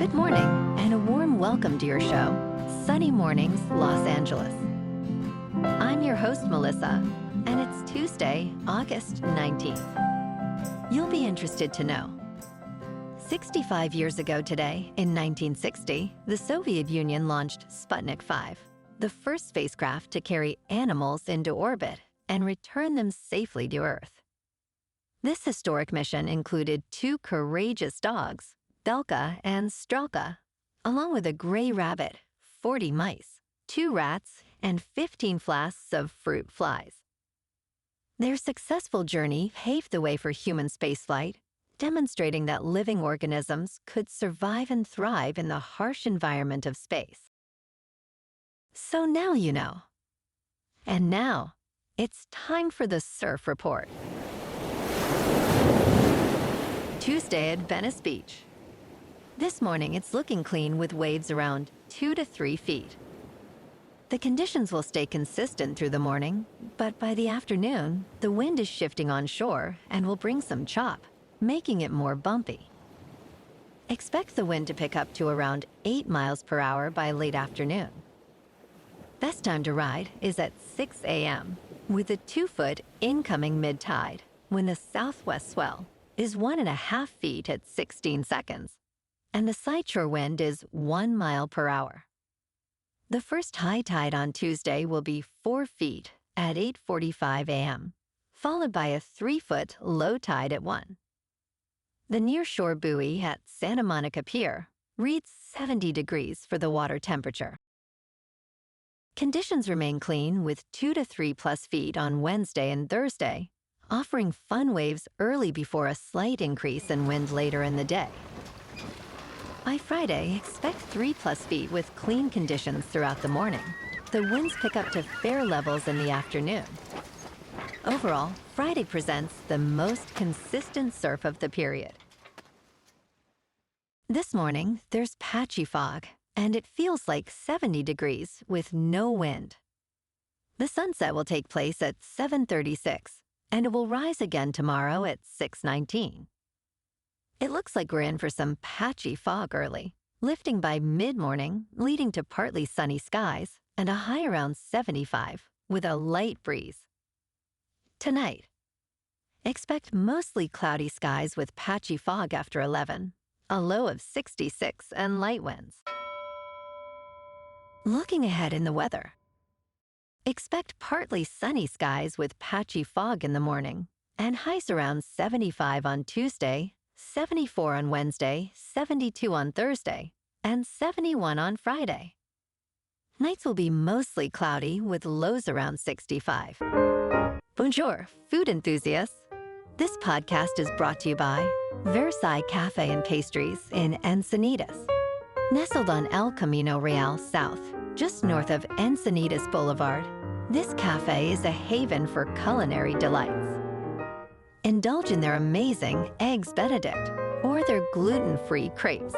Good morning, and a warm welcome to your show, Sunny Mornings, Los Angeles. I'm your host, Melissa, and it's Tuesday, August 19th. You'll be interested to know. 65 years ago today, in 1960, the Soviet Union launched Sputnik 5, the first spacecraft to carry animals into orbit and return them safely to Earth. This historic mission included 2 courageous dogs, Belka and Strelka, along with a gray rabbit, 40 mice, 2 rats, and 15 flasks of fruit flies. Their successful journey paved the way for human spaceflight, demonstrating that living organisms could survive and thrive in the harsh environment of space. So now you know. And now, it's time for the Surf Report. Tuesday at Venice Beach. This morning, it's looking clean with waves around 2 to 3 feet. The conditions will stay consistent through the morning, but by the afternoon, the wind is shifting onshore and will bring some chop, making it more bumpy. Expect the wind to pick up to around 8 miles per hour by late afternoon. Best time to ride is at 6 a.m. with a 2-foot incoming mid-tide when the southwest swell is 1.5 feet at 16 seconds. And the sideshore wind is 1 mile per hour. The first high tide on Tuesday will be 4 feet at 8:45 a.m., followed by a 3-foot low tide at 1. The nearshore buoy at Santa Monica Pier reads 70 degrees for the water temperature. Conditions remain clean with 2 to 3 plus feet on Wednesday and Thursday, offering fun waves early before a slight increase in wind later in the day. By Friday, expect 3 plus feet with clean conditions throughout the morning. The winds pick up to fair levels in the afternoon. Overall, Friday presents the most consistent surf of the period. This morning, there's patchy fog, and it feels like 70 degrees with no wind. The sunset will take place at 7:36, and it will rise again tomorrow at 6:19. It looks like we're in for some patchy fog early, lifting by mid-morning, leading to partly sunny skies and a high around 75 with a light breeze. Tonight, expect mostly cloudy skies with patchy fog after 11, a low of 66 and light winds. Looking ahead in the weather, expect partly sunny skies with patchy fog in the morning and highs around 75 on Tuesday, 74 on Wednesday, 72 on Thursday, and 71 on Friday. Nights will be mostly cloudy with lows around 65. Bonjour, food enthusiasts. This podcast is brought to you by Versailles Cafe and Pastries in Encinitas. Nestled on El Camino Real South, just north of Encinitas Boulevard, this cafe is a haven for culinary delights. Indulge in their amazing Eggs Benedict or their gluten-free crepes.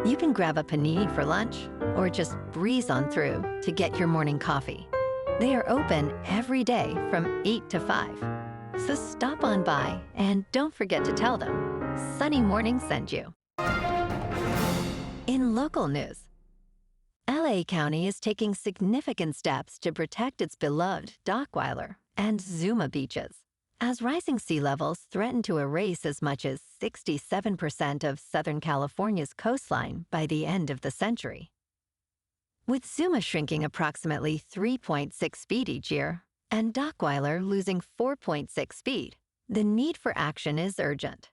You can grab a panini for lunch or just breeze on through to get your morning coffee. They are open every day from 8 to 5. So stop on by and don't forget to tell them Sunny Morning sent you. In local news, LA County is taking significant steps to protect its beloved Dockweiler and Zuma beaches, as rising sea levels threaten to erase as much as 67% of Southern California's coastline by the end of the century. With Zuma shrinking approximately 3.6 feet each year, and Dockweiler losing 4.6 feet, the need for action is urgent.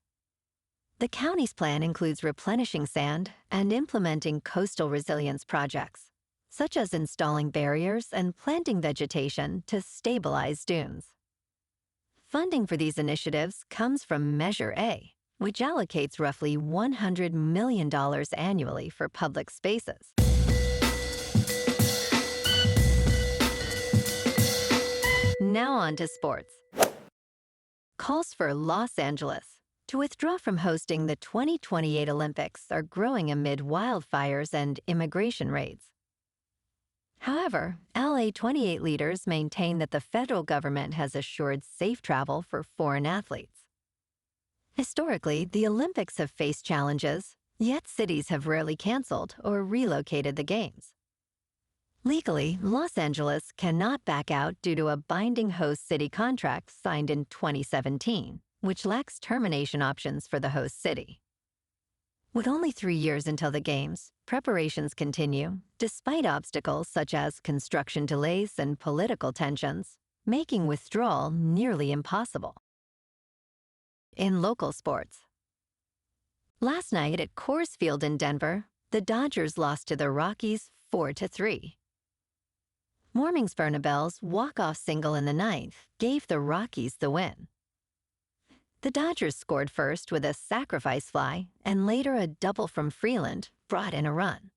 The county's plan includes replenishing sand and implementing coastal resilience projects, such as installing barriers and planting vegetation to stabilize dunes. Funding for these initiatives comes from Measure A, which allocates roughly $100 million annually for public spaces. Now on to sports. Calls for Los Angeles to withdraw from hosting the 2028 Olympics are growing amid wildfires and immigration raids. However, LA 28 leaders maintain that the federal government has assured safe travel for foreign athletes. Historically, the Olympics have faced challenges, Yet cities have rarely canceled or relocated the games. Legally, Los Angeles cannot back out due to a binding host city contract signed in 2017, which lacks termination options for the host city. With only 3 years until the games, preparations continue, despite obstacles such as construction delays and political tensions, making withdrawal nearly impossible. In local sports. Last night at Coors Field in Denver, the Dodgers lost to the Rockies 4-3. Warmings Bernabel's walk-off single in the ninth gave the Rockies the win. The Dodgers scored first with a sacrifice fly, and later a double from Freeland brought in a run.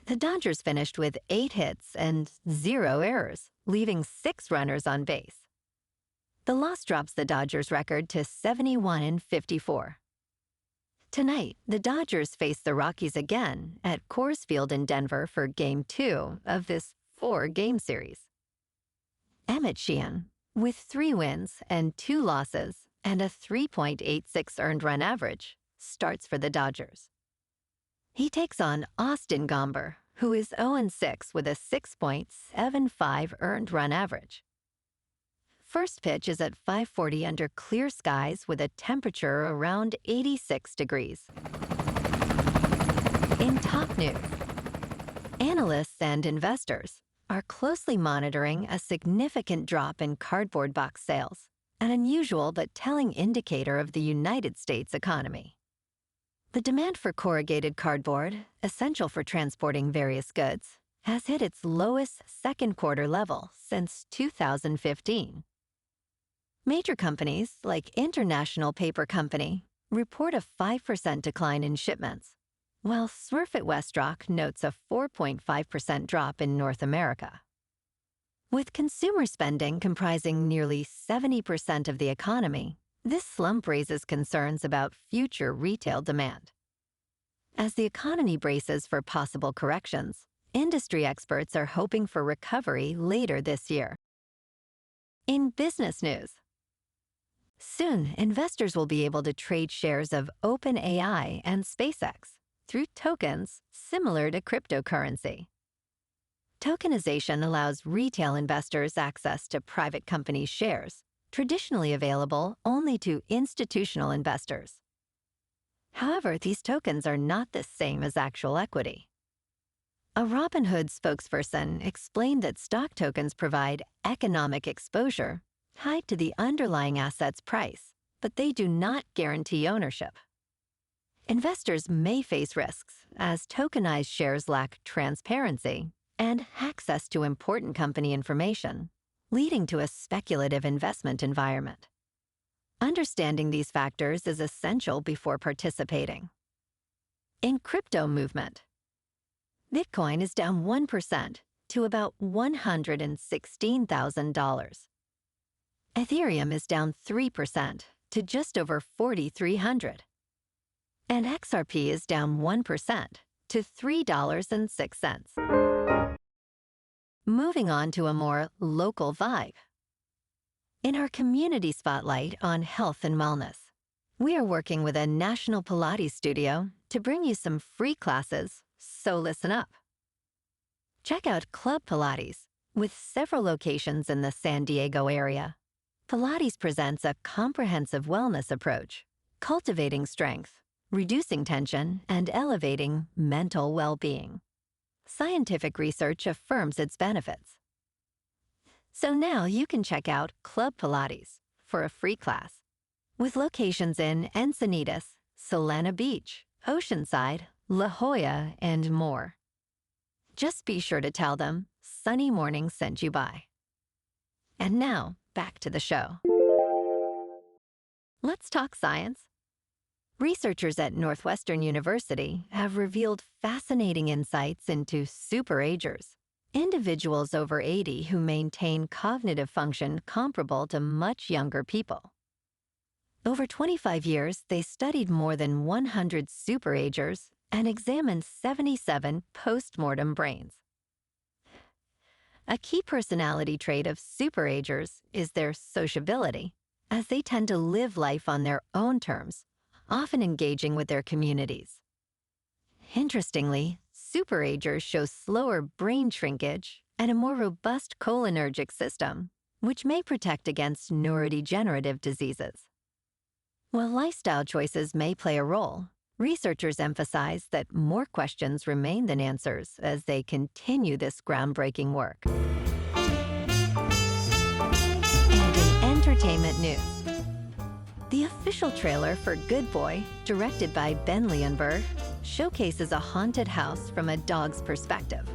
The Dodgers finished with 8 hits and 0 errors, leaving 6 runners on base. The loss drops the Dodgers' record to 71-54. Tonight, the Dodgers face the Rockies again at Coors Field in Denver for Game 2 of this 4-game series. Emmet Sheehan, with 3 wins and 2 losses and a 3.86 earned run average, starts for the Dodgers. He takes on Austin Gomber, who is 0-6 with a 6.75 earned run average. First pitch is at 5:40 under clear skies with a temperature around 86 degrees. In top news, analysts and investors are closely monitoring a significant drop in cardboard box sales, an unusual but telling indicator of the United States economy. The demand for corrugated cardboard, essential for transporting various goods, has hit its lowest second-quarter level since 2015. Major companies like International Paper Company report a 5% decline in shipments, while Smurfit Westrock notes a 4.5% drop in North America. With consumer spending comprising nearly 70% of the economy, this slump raises concerns about future retail demand. As the economy braces for possible corrections, industry experts are hoping for recovery later this year. In business news, soon investors will be able to trade shares of OpenAI and SpaceX through tokens similar to cryptocurrency. Tokenization allows retail investors access to private companies' shares, traditionally available only to institutional investors. However, these tokens are not the same as actual equity. A Robinhood spokesperson explained that stock tokens provide economic exposure tied to the underlying asset's price, but they do not guarantee ownership. Investors may face risks as tokenized shares lack transparency and access to important company information, leading to a speculative investment environment. Understanding these factors is essential before participating. In crypto movement, Bitcoin is down 1% to about $116,000. Ethereum is down 3% to just over 4,300. And XRP is down 1% to $3.06. Moving on to a more local vibe. In our community spotlight on health and wellness, we are working with a national Pilates studio to bring you some free classes, so listen up. Check out Club Pilates, with several locations in the San Diego area. Pilates presents a comprehensive wellness approach, cultivating strength, reducing tension, and elevating mental well-being. Scientific research affirms its benefits. So now you can check out Club Pilates for a free class, with locations in Encinitas, Solana Beach, Oceanside, La Jolla, and more. Just be sure to tell them Sunny Morning sent you by. And now, back to the show. Let's talk science. Researchers at Northwestern University have revealed fascinating insights into superagers, individuals over 80 who maintain cognitive function comparable to much younger people. Over 25 years, they studied more than 100 superagers and examined 77 post-mortem brains. A key personality trait of superagers is their sociability, as they tend to live life on their own terms, often engaging with their communities. Interestingly, superagers show slower brain shrinkage and a more robust cholinergic system, which may protect against neurodegenerative diseases. While lifestyle choices may play a role, researchers emphasize that more questions remain than answers as they continue this groundbreaking work. And in entertainment news, the official trailer for Good Boy, directed by Ben Leonberg, showcases a haunted house from a dog's perspective.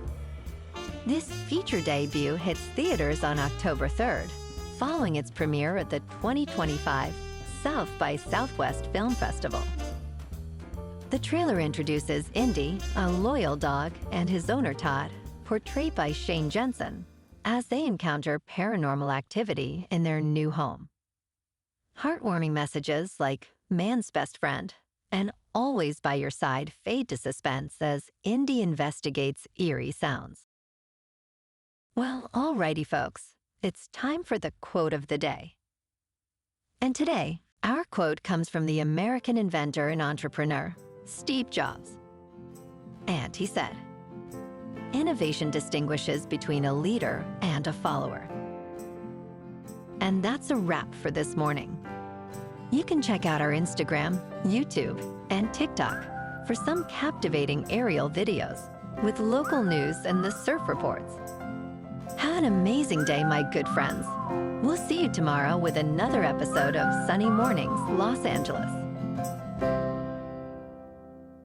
This feature debut hits theaters on October 3rd, following its premiere at the 2025 South by Southwest Film Festival. The trailer introduces Indy, a loyal dog, and his owner Todd, portrayed by Shane Jensen, as they encounter paranormal activity in their new home. Heartwarming messages like "man's best friend" and "always by your side" fade to suspense as Indy investigates eerie sounds. Well, alrighty folks, it's time for the quote of the day. And today, our quote comes from the American inventor and entrepreneur, Steve Jobs. And he said, "Innovation distinguishes between a leader and a follower." And that's a wrap for this morning. You can check out our Instagram, YouTube, and TikTok for some captivating aerial videos with local news and the surf reports. Have an amazing day, my good friends. We'll see you tomorrow with another episode of Sunny Mornings, Los Angeles.